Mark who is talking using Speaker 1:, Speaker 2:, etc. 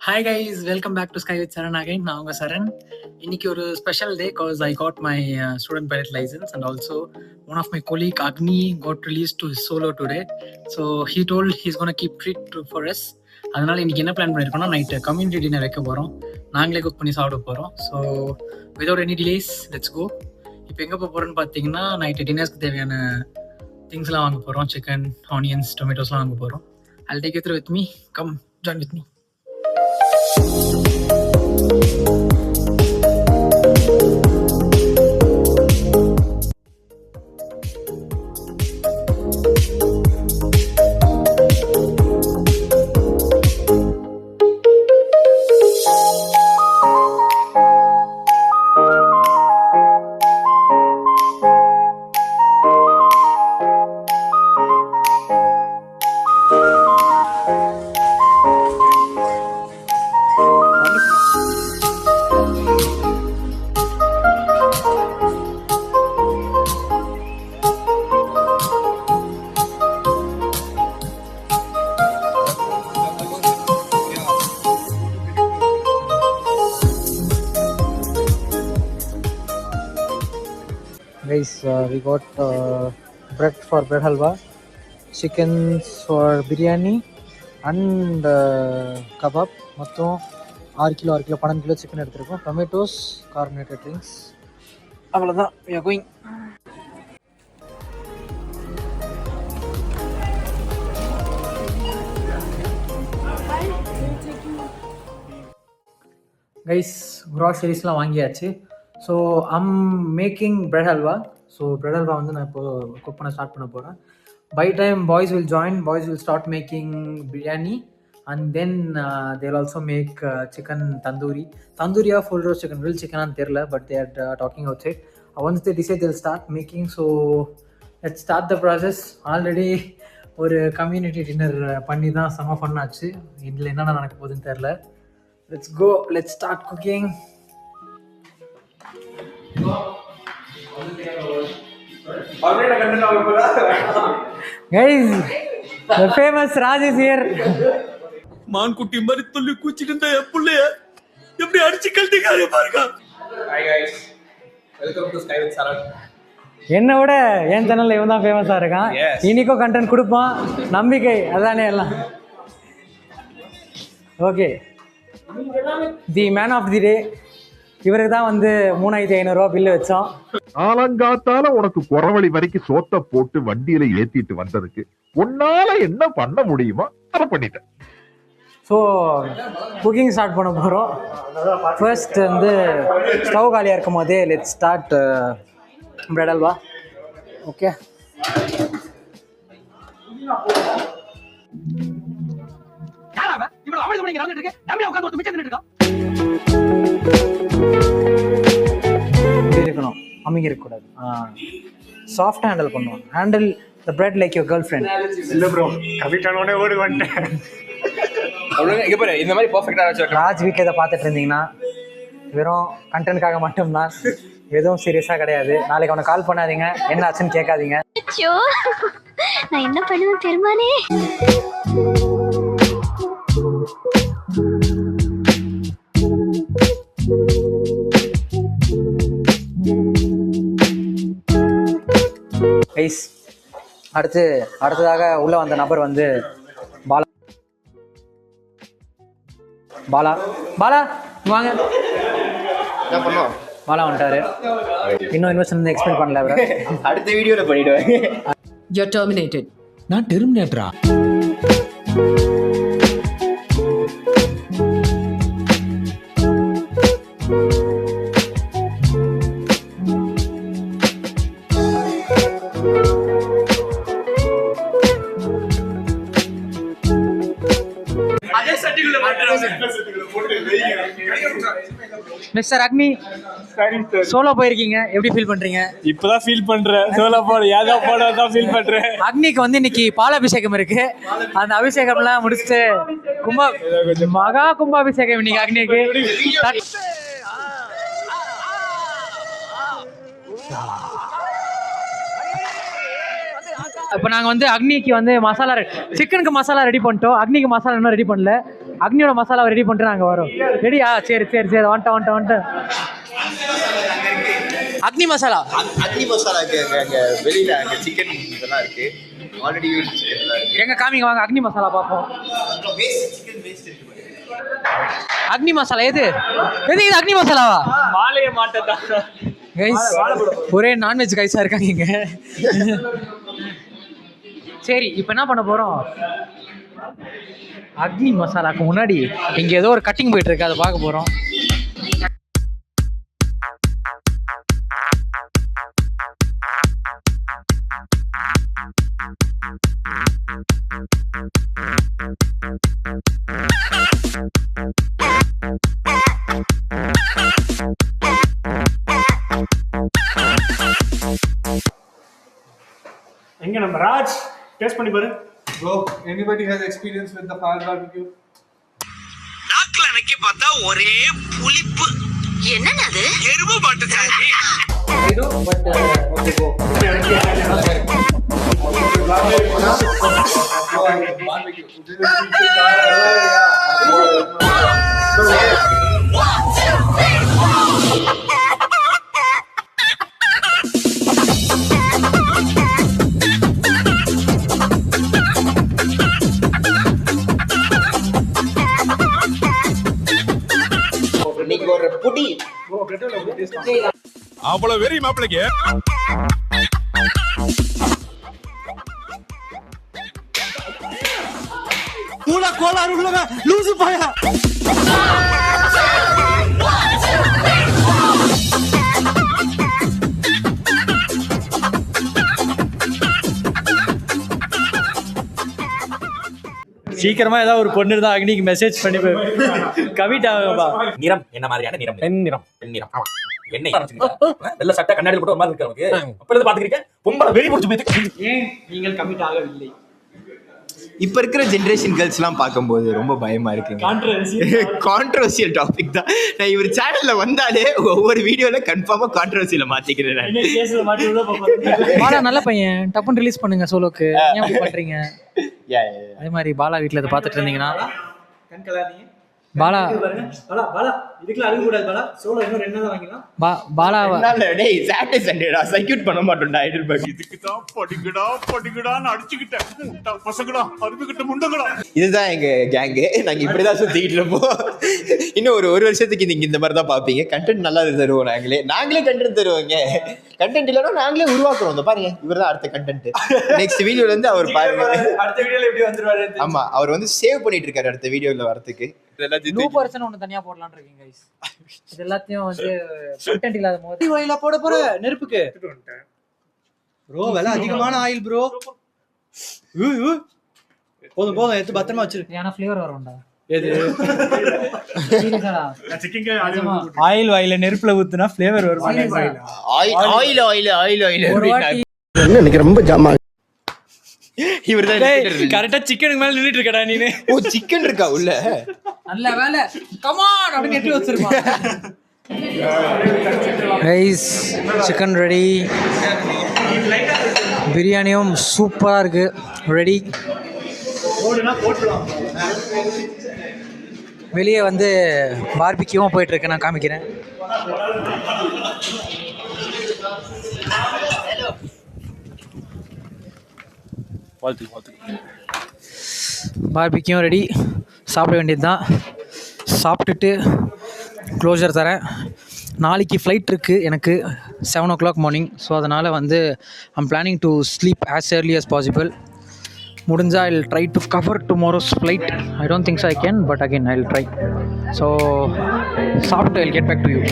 Speaker 1: Hi guys, welcome back to Sky with Saran again. நான் உங்க சரண். இன்னைக்கு ஒரு special day cause I got my student pilot license and also one of my colleague Agni got released to his solo today. So he told he's going to keep treat for us. அதனால இன்னைக்கு என்ன plan பண்ணிருக்கோம்னா night community dinner வைக்க போறோம். நாங்களே cook பண்ணி சாப்பிட போறோம். So without any delays, let's go. இப்போ எங்க போறோம்னு பாத்தீங்கன்னா நைட் டின்னர்ஸ்க்கு தேவையான திங்ஸ்லாம் வாங்க போறோம். சிக்கன், ஆனியன்ஸ், டொமேட்டோஸ்லாம் வாங்க போறோம். I'll take you through with me. Come join with me. Guys, we got bread for bread halwa, chickens for biryani and kebab. மொத்தம் 6 கிலோ 12 கிலோ சிக்கன் எடுத்துருக்கோம். டொமேட்டோஸ், கார்பனேட்டட் ட்ரிங்க்ஸ், அவ்வளோதான். we are going. கைஸ், க்ராசரிஸ்லாம் வாங்கியாச்சு. So I'm making bread halwa. So bread halwa வந்து நான் இப்போது குக் பண்ண ஸ்டார்ட் பண்ண போகிறேன். By time boys will join. Boys will start making biryani and then they will also make chicken tandooriயா full roast chicken, grill chicken தெரில, but they are talking outside. Once they decide they will start making. So let's start the process. Already ஒரு community dinner பண்ணி தான் செம்ம ஃபன்னாச்சு. இதில் என்னென்ன நடக்க போகுதுன்னு தெரில. Let's go. Let's start cooking. Guys, the famous Raj is here.
Speaker 2: மான் குட்டி மாதிரி துள்ளி கூச்சிட்டு இருந்தா புள்ளைய எப்படி அடிச்சு கழட்டிக்காரு பாருங்க. Hi guys, welcome to Sky with Saran.
Speaker 1: என்ன விட என் சேனல்ல இவன் தான் ஃபேமஸா இருக்கான். இன்னைக்கும் கண்டென்ட் கொடுப்பான், நம்பிக்கை அதானே எல்லாம். Okay, the man of the day இவருக்கு தான் வந்து 3500 ரூபா பில்லு வச்சோம்.
Speaker 3: ஆலங்காத்தால உனக்கு குறவழி வரைக்கும் சோத்த போட்டு வண்டியில ஏத்திட்டு வந்ததுக்கு உன்னால என்ன பண்ண முடியுமோ அதை பண்ணிட்டேன்.
Speaker 1: ஸோ குக்கிங் ஸ்டார்ட் பண்ண போகிறோம். ஃபர்ஸ்ட் வந்து ஸ்டவ் காலியாக இருக்கும் போதே let's start bread halwa. Okay, இருக்கணும், அம்மிங்க இருக்கக்கூடாது. சாஃப்டாக ஹேண்டில் பண்ணுவோம். Handle the bread like your girl friend.
Speaker 4: இல்லை ப்ரோ, கவிட்டானோடனே ஓடி வந்துட்டேன்.
Speaker 2: இங்க பாரு, இந்த மாதிரி பெர்ஃபெக்ட்டா வச்சிருக்கேன்.
Speaker 1: ராஜ் வீட்டில் இதை பார்த்துட்டு இருந்தீங்கன்னா வெறும் கண்டென்ட்காக மட்டும்தான், எதுவும் சீரியஸாக கிடையாது. நாளைக்கு அவனை கால் பண்ணாதீங்க, என்ன ஆச்சுன்னு கேட்காதீங்க.
Speaker 5: நான் என்ன பண்ணுவேன் பெருமானே. கைஸ், அடுத்ததாக உள்ள வந்த நபர் வந்து பாலா. வாங்க.
Speaker 2: என்ன பண்ணோம்?
Speaker 1: பாலா வந்துட்டாரு. இன்னும் இன்வெஸ்ட் வந்து எக்ஸ்பிளைன் பண்ணல.
Speaker 2: அடுத்த வீடியோல பண்ணிடுவேன்.
Speaker 6: You're terminated.
Speaker 4: நான் டெர்மினேட்டரா?
Speaker 1: மிஸ்டர் அக்னி, சோலோ போயிருக்கீங்க, எப்படி ஃபீல் பண்றீங்க?
Speaker 4: இப்பதான் ஃபீல் பண்றேன். சோலோ போட ஏதோ போட தான் ஃபீல் பண்றேன்.
Speaker 1: அக்னிக்கு வந்து இன்னைக்கு பாலாபிஷேகம் இருக்கு. அந்த அபிஷேகம்லாம் முடிச்சுட்டு மகா கும்பாபிஷேகம் இன்னைக்கு அக்னிக்கு. இப்போ நாங்கள் வந்து அக்னிக்கு வந்து மசாலா சிக்கனுக்கு மசாலா ரெடி பண்ணிட்டோம். அக்னிக்கு மசாலா இன்னும் ரெடி பண்ணல. அக்னியோட மசாலாவை ரெடி பண்ணிட்டு நாங்கள் வரோம். ரெடியா? சரி சரி சரி வந்துட்டேன். அக்னி மசாலா
Speaker 7: அங்கே வெளியில் அங்கே சிக்கன் இதெல்லாம் இருக்குது. ஆல்ரெடி சிக்கன்லாம் இருக்குது.
Speaker 1: எங்க காமிங்க வாங்க அக்னி மசாலா பார்ப்போம். அக்னி மசாலா எது இது அக்னி மசாலாவா?
Speaker 4: மாலையை மாட்டதான்
Speaker 1: கைஸ் ஒரே நான்வெஜ் கைஸா இருக்காங்க இங்க. சரி இப்போ என்ன பண்ண போறோம்? அக்னி மசாலாக்கு முன்னாடி இங்க ஏதோ ஒரு கட்டிங் போயிட்டு இருக்கு, அதை பார்க்க போறோம்.
Speaker 4: எங்க நம்ம ராஜ் டேஸ்ட் பண்ணி பாரு.
Speaker 2: Bro, anybody has experience with the fire barbecue?
Speaker 8: நாக்குல அன்னைக்கு பார்த்தா ஒரே புளிப்பு. என்னது எருமை மாட்டு சாரி.
Speaker 7: இன்னைக்கு ஒரு புடி
Speaker 3: அவ்வளவு வெறி மாப்பிளைக்கு.
Speaker 2: கோளாறு உள்ளவ லூசு பாயா.
Speaker 4: சீக்கிரமா ஏதாவது ஒரு பொண்ணு இருந்தா அக்னிக்கு மெசேஜ் பண்ணி கமிட் ஆகும்பா.
Speaker 9: நிறம் என்ன மாதிரியான நிறம்? பெண் நிறம். ஆமா. என்ன வெள்ள சட்டை கண்ணாடி போட்டு ஒரு மாதிரி இருக்கு நமக்கு. அப்ப இருந்து பாத்துக்கிறீங்க பொம்பளை வெளிய புடிச்சு போயிட்டு.
Speaker 4: ஏன் நீங்கள் கமிட் ஆகவில்லை?
Speaker 7: இப்போ இருக்கிற ஜென்ரேஷன் கேர்ள்ஸ்லாம் பார்க்கும்போது ரொம்ப பயமா இருக்குங்க. கான்ட்ரோவர்சியல் டாபிக் தான். நான் இவர் சேனல்ல வந்தாலே ஒவ்வொரு வீடியோல கன்ஃபார்மா கான்ட்ரோவர்சியில மாத்திக்கிறேன்.
Speaker 1: பாலா நல்ல பையன், டப்புன்னு ரிலீஸ் பண்ணுங்க சோலோக்கு. ஏன் அப்படி பண்றீங்க? அதே மாதிரி பாலா வீட்டில் இதை பார்த்துட்டு இருந்தீங்கன்னா பாலா
Speaker 4: இதுக்குள்ள அழுக கூடாது. பாலா சோலோ இன்னும் 2 நாள் வாங்கிக்கலாம்.
Speaker 1: பாலா
Speaker 7: டேய் சாட்டர்டே சண்டேடா சர்க்யூட் பண்ண மாட்டோம்டா.
Speaker 3: இதுக்கு தான் படிக்கடான்னு அடிச்சுக்கிட்டேன் பசங்கடா அருமைக்கிட்ட முண்டங்கடா.
Speaker 7: இதுதான் எங்க கேங்கு. நாங்க இப்படிதான் சுத்திக்கிட்டு இருப்போம். இன்னும் ஒரு வருஷத்துக்கு நீங்க இந்த மாதிரி தான் பாப்பீங்க. கண்டென்ட் நல்லா தருவோம். நாங்களே கண்டென்ட் தருவோங்க. கண்டென்ட் இல்லைன்னா நாங்களே உருவாக்குறோம். இந்த பாருங்க இவர் தான் அடுத்த கண்டென்ட். நெக்ஸ்ட் வீடியோல இருந்து அவர் பாருங்க.
Speaker 4: அடுத்த வீடியோல எப்படி வந்துருவாரு?
Speaker 7: ஆமா அவர் வந்து சேவ் பண்ணிட்டு இருக்காரு அடுத்த வீடியோல வரதுக்கு.
Speaker 1: ஒன்று தனியா போடலான்னு இருக்கீங்க கைஸ். இது எல்லாத்தையும் வந்து கண்டென்ட் இல்லாத போது
Speaker 4: ஆயில போட போற நெருப்புக்கு. ப்ரோ விலை அதிகமான ஆயில் ப்ரோ. போதும் எடுத்து பத்திரமா வச்சிரு.
Speaker 1: ஏன்னா ஃப்ளேவர் வரும்டா.
Speaker 4: எது ஆயில் வாயில நெருப்புல ஊத்துனா ஃப்ளேவர் வரும்.
Speaker 7: ஆயில் எனக்கு ரொம்ப ஜாமா. இவர்தான்
Speaker 4: கரெக்டா சிக்கனுக்கு மேல நின்னுட்டு இருக்கடா நீனு.
Speaker 7: ஓ சிக்கன் இருக்கா உள்ள?
Speaker 1: நல்ல வேலை. கம் ஆன் அப்படி கட்டி வச்சிருப்பான். Rice chicken ready. பிரியாணியும் சூப்பரா இருக்கு. ரெடி. வெளியே வந்து பார்பிக்யூவும் போயிட்டு இருக்கு. நான் காமிக்கிறேன். பார்பிக்யூவும் ரெடி. சாப்பிட வேண்டியது தான். சாப்பிட்டுட்டு க்ளோஷர் தரேன். நாளைக்கு ஃப்ளைட் இருக்குது எனக்கு 7 o'clock மார்னிங். ஸோ அதனால் வந்து I'm planning to sleep as early as possible. முடிஞ்சால் I will try to cover tomorrow's flight. I don't think so I can, but again I will try. So சாப்பிட்டு I will get back to you.